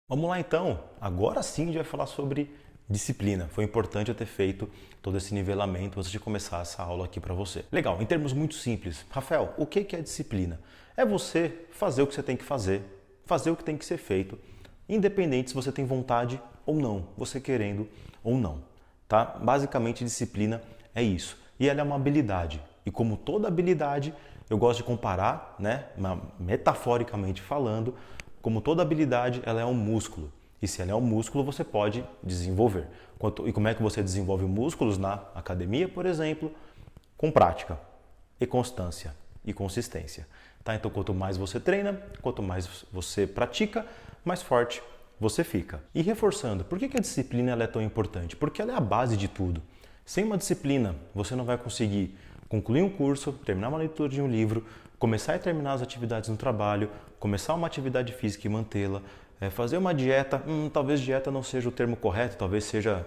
Vamos lá então, agora sim a gente vai falar sobre disciplina. Foi importante eu ter feito todo esse nivelamento antes de começar essa aula aqui para você. Legal, em termos muito simples. Rafael, o que é disciplina? É você fazer o que você tem que fazer o que tem que ser feito, independente se você tem vontade ou não, você querendo ou não. Tá? Basicamente, disciplina é isso. E ela é uma habilidade. E como toda habilidade, eu gosto de comparar, né, metaforicamente falando, como toda habilidade, ela é um músculo. E se ela é um músculo, você pode desenvolver. E como é que você desenvolve músculos na academia, por exemplo? Com prática, e constância, e consistência. Tá? Então, quanto mais você treina, quanto mais você pratica, mais forte você fica. E reforçando, por que a disciplina ela é tão importante? Porque ela é a base de tudo. Sem uma disciplina, você não vai conseguir concluir um curso, terminar uma leitura de um livro, começar e terminar as atividades no trabalho, começar uma atividade física e mantê-la, fazer uma dieta, talvez dieta não seja o termo correto, talvez seja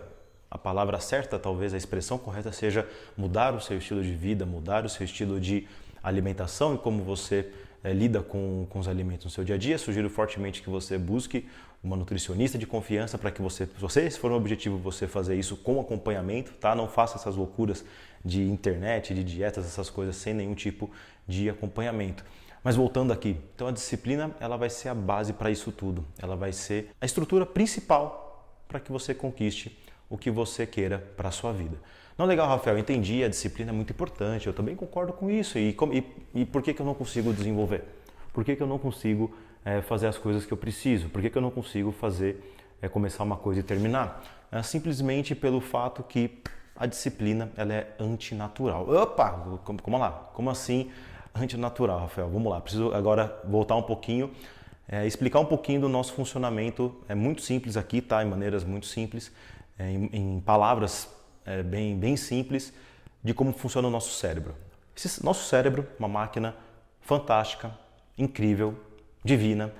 a palavra certa, talvez a expressão correta seja mudar o seu estilo de vida, mudar o seu estilo de alimentação e como você lida com os alimentos no seu dia a dia. Sugiro fortemente que você busque uma nutricionista de confiança para que se for um objetivo, você fazer isso com acompanhamento, tá? Não faça essas loucuras de internet, de dietas, essas coisas sem nenhum tipo de acompanhamento. Mas voltando aqui, então a disciplina ela vai ser a base para isso tudo. Ela vai ser a estrutura principal para que você conquiste o que você queira para a sua vida. Não, legal, Rafael, entendi, a disciplina é muito importante, eu também concordo com isso. E por que eu não consigo desenvolver? Por que eu não consigo fazer as coisas que eu preciso? Por que eu não consigo começar uma coisa e terminar? Simplesmente pelo fato que a disciplina ela é antinatural. Opa, como lá? Como assim antinatural, Rafael? Vamos lá, preciso agora voltar um pouquinho, explicar um pouquinho do nosso funcionamento. É muito simples aqui, tá? Em maneiras muito simples, em palavras bem simples, de como funciona o nosso cérebro. Nosso cérebro, uma máquina fantástica, incrível, divina,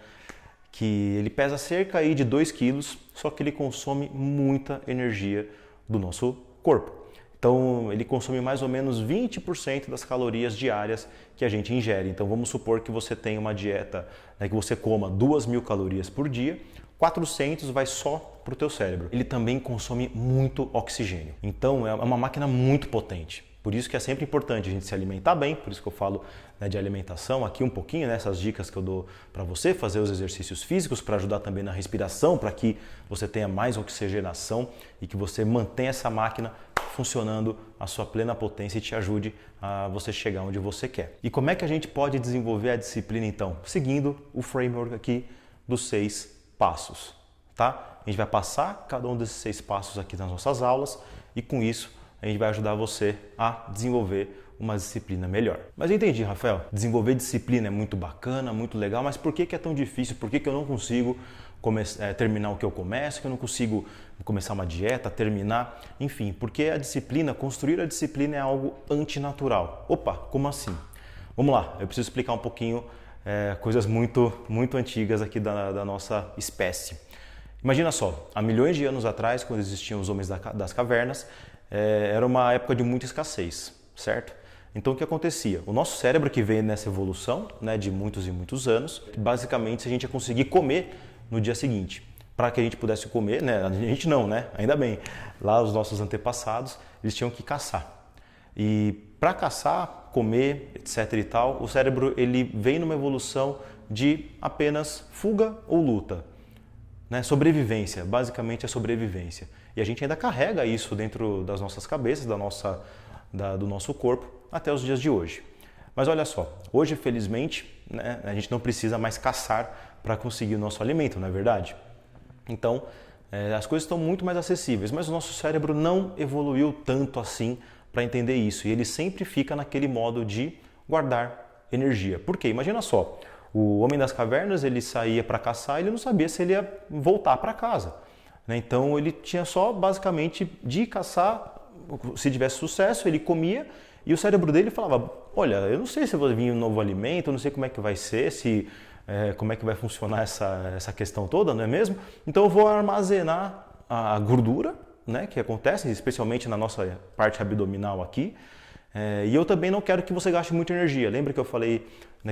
que ele pesa cerca aí de 2 quilos, só que ele consome muita energia do nosso corpo. Então, ele consome mais ou menos 20% das calorias diárias que a gente ingere. Então, vamos supor que você tenha uma dieta, que você coma 2.000 calorias por dia, 400 vai só para o teu cérebro. Ele também consome muito oxigênio. Então, é uma máquina muito potente. Por isso que é sempre importante a gente se alimentar bem, por isso que eu falo de alimentação aqui um pouquinho, essas dicas que eu dou para você, fazer os exercícios físicos para ajudar também na respiração, para que você tenha mais oxigenação e que você mantenha essa máquina funcionando a sua plena potência e te ajude a você chegar onde você quer. E como é que a gente pode desenvolver a disciplina então? Seguindo o framework aqui dos 6 passos, tá? A gente vai passar cada um desses 6 passos aqui nas nossas aulas e com isso a gente vai ajudar você a desenvolver uma disciplina melhor. Mas eu entendi, Rafael, desenvolver disciplina é muito bacana, muito legal, mas por que é tão difícil? Por que eu não consigo terminar o que eu começo, que eu não consigo começar uma dieta, terminar? Enfim, porque a disciplina, construir a disciplina é algo antinatural. Opa, como assim? Vamos lá, eu preciso explicar um pouquinho coisas muito antigas aqui da nossa espécie. Imagina só, há milhões de anos atrás, quando existiam os homens das cavernas, era uma época de muita escassez, certo? Então o que acontecia? O nosso cérebro que veio nessa evolução, de muitos e muitos anos, basicamente a gente ia conseguir comer no dia seguinte. Para que a gente pudesse comer, a gente não, ainda bem. Lá os nossos antepassados, eles tinham que caçar. E para caçar, comer, etc e tal, o cérebro ele vem numa evolução de apenas fuga ou luta. Sobrevivência, basicamente é sobrevivência. E a gente ainda carrega isso dentro das nossas cabeças, do nosso corpo, até os dias de hoje. Mas olha só, hoje, felizmente, a gente não precisa mais caçar para conseguir o nosso alimento, não é verdade? Então, as coisas estão muito mais acessíveis, mas o nosso cérebro não evoluiu tanto assim para entender isso. E ele sempre fica naquele modo de guardar energia. Por quê? Imagina só, o homem das cavernas, ele saía para caçar e ele não sabia se ele ia voltar para casa. Então ele tinha só basicamente de caçar, se tivesse sucesso, ele comia e o cérebro dele falava, olha, eu não sei se vai vir um novo alimento, eu não sei como é que vai ser, como é que vai funcionar essa questão toda, não é mesmo? Então eu vou armazenar a gordura, que acontece, especialmente na nossa parte abdominal aqui, e eu também não quero que você gaste muita energia. Lembra que eu falei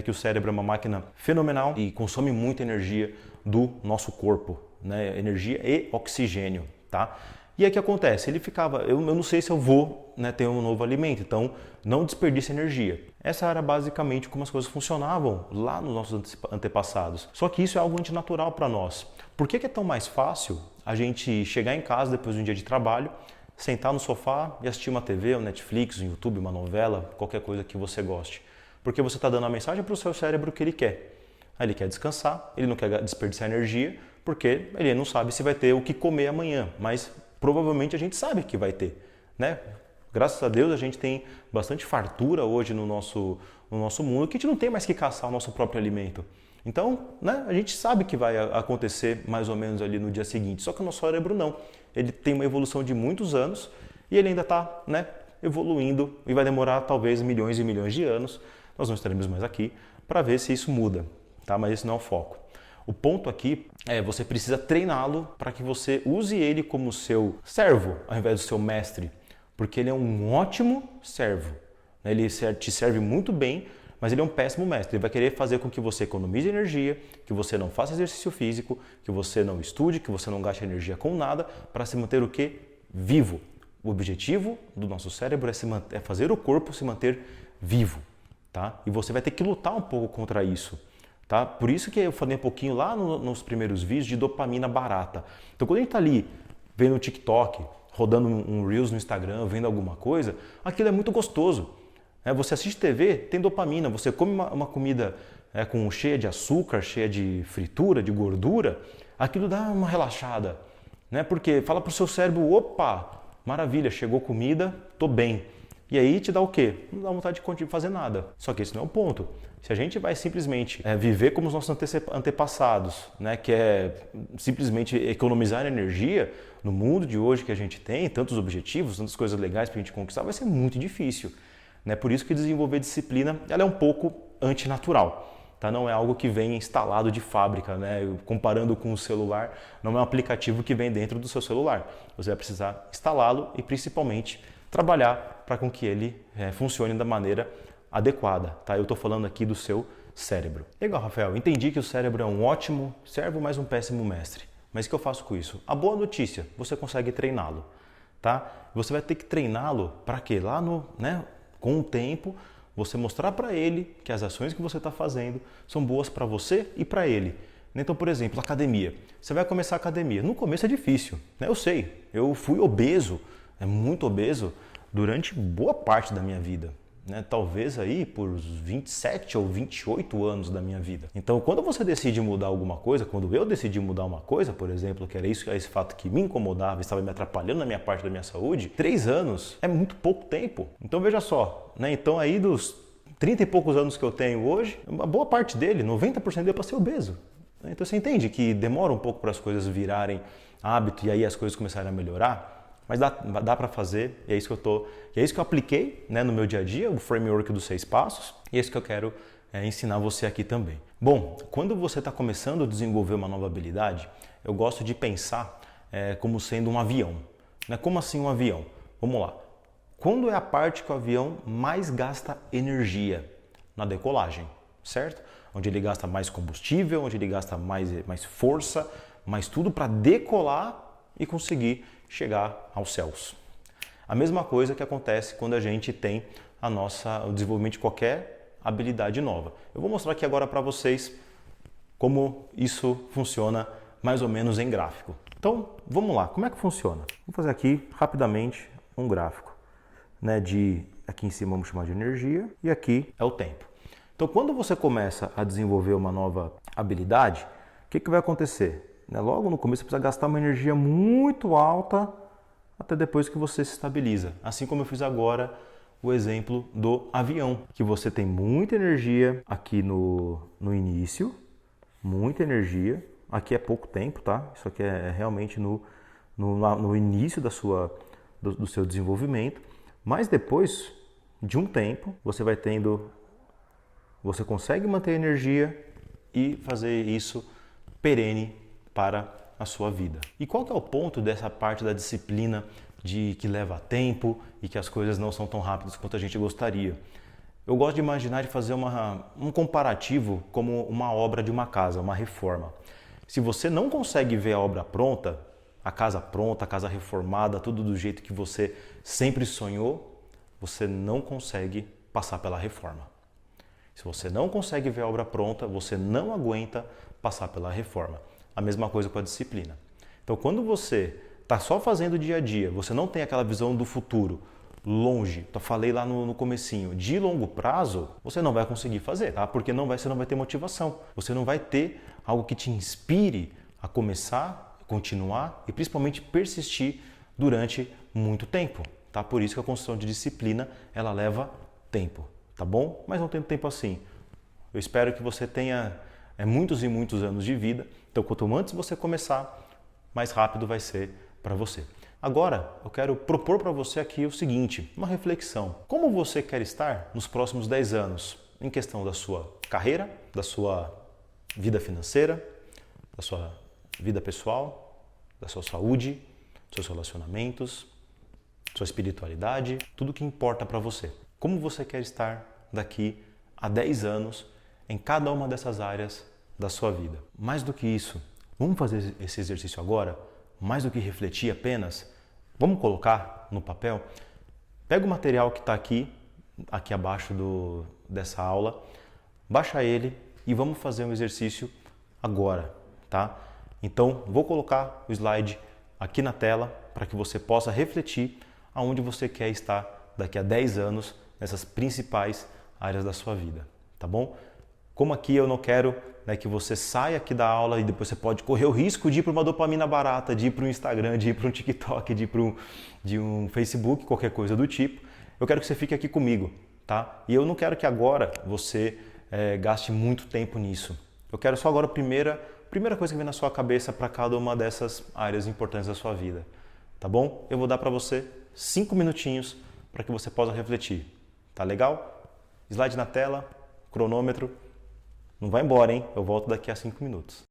que o cérebro é uma máquina fenomenal e consome muita energia do nosso corpo, né? Energia e oxigênio, tá? E aí o que acontece? Ele ficava, eu não sei se eu vou, né, ter um novo alimento, então não desperdice energia. Essa era basicamente como as coisas funcionavam lá nos nossos antepassados. Só que isso é algo antinatural para nós. Por que é tão mais fácil a gente chegar em casa depois de um dia de trabalho, sentar no sofá e assistir uma TV, um Netflix, um YouTube, uma novela, qualquer coisa que você goste? Porque você está dando a mensagem para o seu cérebro que ele quer. Ele quer descansar, ele não quer desperdiçar energia, porque ele não sabe se vai ter o que comer amanhã, mas provavelmente a gente sabe que vai ter, né? Graças a Deus a gente tem bastante fartura hoje no nosso mundo, que a gente não tem mais que caçar o nosso próprio alimento. Então, né, a gente sabe que vai acontecer mais ou menos ali no dia seguinte, só que o nosso cérebro não. Ele tem uma evolução de muitos anos e ele ainda está, né, evoluindo e vai demorar talvez milhões e milhões de anos. Nós não estaremos mais aqui para ver se isso muda, tá? Mas esse não é o foco. O ponto aqui é você precisa treiná-lo para que você use ele como seu servo ao invés do seu mestre, porque ele é um ótimo servo. Ele te serve muito bem, mas ele é um péssimo mestre. Ele vai querer fazer com que você economize energia, que você não faça exercício físico, que você não estude, que você não gaste energia com nada para se manter o quê? Vivo. O objetivo do nosso cérebro é fazer o corpo se manter vivo, tá? E você vai ter que lutar um pouco contra isso. Tá? Por isso que eu falei um pouquinho lá nos primeiros vídeos de dopamina barata. Então quando a gente está ali vendo o TikTok, rodando um Reels no Instagram, vendo alguma coisa, aquilo é muito gostoso. Você assiste TV, tem dopamina, você come uma comida cheia de açúcar, cheia de fritura, de gordura, aquilo dá uma relaxada. Né? Porque fala para o seu cérebro, opa, maravilha, chegou comida, tô bem. E aí te dá o quê? Não dá vontade de fazer nada. Só que esse não é o ponto. Se a gente vai simplesmente viver como os nossos antepassados, né, que é simplesmente economizar energia, no mundo de hoje que a gente tem, tantos objetivos, tantas coisas legais para a gente conquistar, vai ser muito difícil. Né? Por isso que desenvolver disciplina ela é um pouco antinatural. Tá? Não é algo que vem instalado de fábrica, né? Comparando com o celular, não é um aplicativo que vem dentro do seu celular. Você vai precisar instalá-lo e principalmente trabalhar para com que ele funcione da maneira adequada. Tá? Eu estou falando aqui do seu cérebro. Legal, Rafael, entendi que o cérebro é um ótimo servo, mas um péssimo mestre. Mas o que eu faço com isso? A boa notícia, você consegue treiná-lo. Tá? Você vai ter que treiná-lo para quê? Lá com o tempo, você mostrar para ele que as ações que você está fazendo são boas para você e para ele. Então, por exemplo, academia. Você vai começar a academia. No começo é difícil, né? Eu sei. Eu fui obeso, muito obeso, durante boa parte da minha vida. Né? Talvez aí por 27 ou 28 anos da minha vida. Então, quando você decide mudar alguma coisa, quando eu decidi mudar uma coisa, por exemplo, que era esse fato que me incomodava, estava me atrapalhando na minha parte da minha saúde, 3 anos é muito pouco tempo. Então, veja só, né? Então aí dos 30 e poucos anos que eu tenho hoje, uma boa parte dele, 90% deu para ser obeso. Então, você entende que demora um pouco para as coisas virarem hábito e aí as coisas começarem a melhorar? Mas dá para fazer, e é isso que eu apliquei, né, no meu dia a dia, o framework dos 6 passos, e é isso que eu quero ensinar você aqui também. Bom, quando você está começando a desenvolver uma nova habilidade, eu gosto de pensar como sendo um avião. Né? Como assim um avião? Vamos lá. Quando é a parte que o avião mais gasta energia? Na decolagem, certo? Onde ele gasta mais combustível, onde ele gasta mais força, mais tudo para decolar e conseguir chegar aos céus. A mesma coisa que acontece quando a gente tem o desenvolvimento de qualquer habilidade nova. Eu vou mostrar aqui agora para vocês como isso funciona mais ou menos em gráfico. Então, vamos lá. Como é que funciona? Vou fazer aqui rapidamente um gráfico. Né, aqui em cima vamos chamar de energia e aqui é o tempo. Então, quando você começa a desenvolver uma nova habilidade, o que vai acontecer? Logo no começo você precisa gastar uma energia muito alta até depois que você se estabiliza. Assim como eu fiz agora o exemplo do avião, que você tem muita energia aqui no início, muita energia. Aqui é pouco tempo, tá? Isso aqui é realmente no início do seu desenvolvimento. Mas depois de um tempo, você consegue manter a energia e fazer isso perene para a sua vida. E qual que é o ponto dessa parte da disciplina que leva tempo e que as coisas não são tão rápidas quanto a gente gostaria? Eu gosto de imaginar de fazer um comparativo como uma obra de uma casa, uma reforma. Se você não consegue ver a obra pronta, a casa reformada, tudo do jeito que você sempre sonhou, você não consegue passar pela reforma. Se você não consegue ver a obra pronta, você não aguenta passar pela reforma. A mesma coisa com a disciplina. Então, quando você está só fazendo o dia a dia, você não tem aquela visão do futuro, longe, eu falei lá no comecinho, de longo prazo, você não vai conseguir fazer, tá? Porque você não vai ter motivação. Você não vai ter algo que te inspire a começar, continuar e principalmente persistir durante muito tempo, tá? Por isso que a construção de disciplina, ela leva tempo, tá bom? Mas não tem tempo assim. Eu espero que você tenha muitos e muitos anos de vida. Então, quanto antes você começar, mais rápido vai ser para você. Agora, eu quero propor para você aqui o seguinte, uma reflexão. Como você quer estar nos próximos 10 anos em questão da sua carreira, da sua vida financeira, da sua vida pessoal, da sua saúde, dos seus relacionamentos, sua espiritualidade, tudo que importa para você. Como você quer estar daqui a 10 anos em cada uma dessas áreas da sua vida. Mais do que isso, vamos fazer esse exercício agora? Mais do que refletir apenas, vamos colocar no papel? Pega o material que está aqui abaixo dessa aula, baixa ele e vamos fazer um exercício agora, tá? Então, vou colocar o slide aqui na tela para que você possa refletir aonde você quer estar daqui a 10 anos nessas principais áreas da sua vida, tá bom? Como aqui eu não quero que você saia aqui da aula e depois você pode correr o risco de ir para uma dopamina barata, de ir para um Instagram, de ir para um TikTok, de um Facebook, qualquer coisa do tipo. Eu quero que você fique aqui comigo, tá? E eu não quero que agora você gaste muito tempo nisso. Eu quero só agora a primeira coisa que vem na sua cabeça para cada uma dessas áreas importantes da sua vida, tá bom? Eu vou dar para você 5 minutinhos para que você possa refletir, tá legal? Slide na tela, cronômetro. Não vai embora, hein? Eu volto daqui a 5 minutos.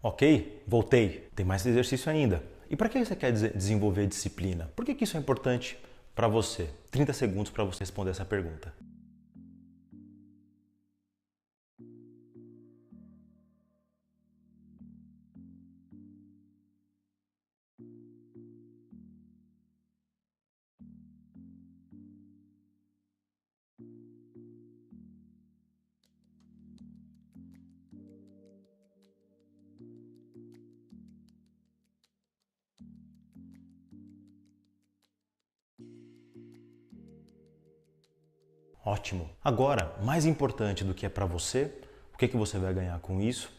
Ok? Voltei. Tem mais exercício ainda. E para que você quer desenvolver disciplina? Por que isso é importante para você? 30 segundos para você responder essa pergunta. Ótimo. Agora, mais importante do que é para você, o que você vai ganhar com isso,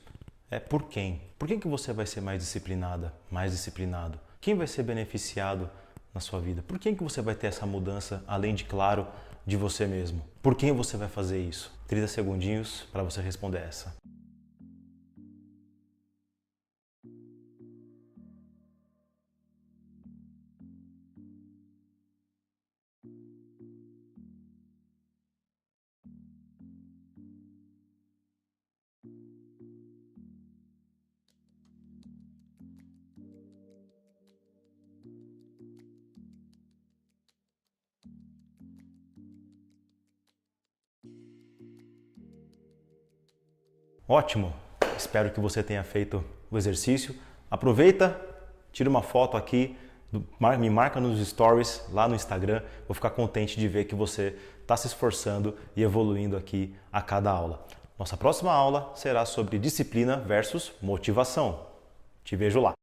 é por quem. Por que você vai ser mais disciplinada, mais disciplinado? Quem vai ser beneficiado na sua vida? Por quem que você vai ter essa mudança, além de, claro, de você mesmo? Por quem você vai fazer isso? 30 segundinhos para você responder essa. Ótimo! Espero que você tenha feito o exercício. Aproveita, tira uma foto aqui, me marca nos stories lá no Instagram. Vou ficar contente de ver que você está se esforçando e evoluindo aqui a cada aula. Nossa próxima aula será sobre disciplina versus motivação. Te vejo lá!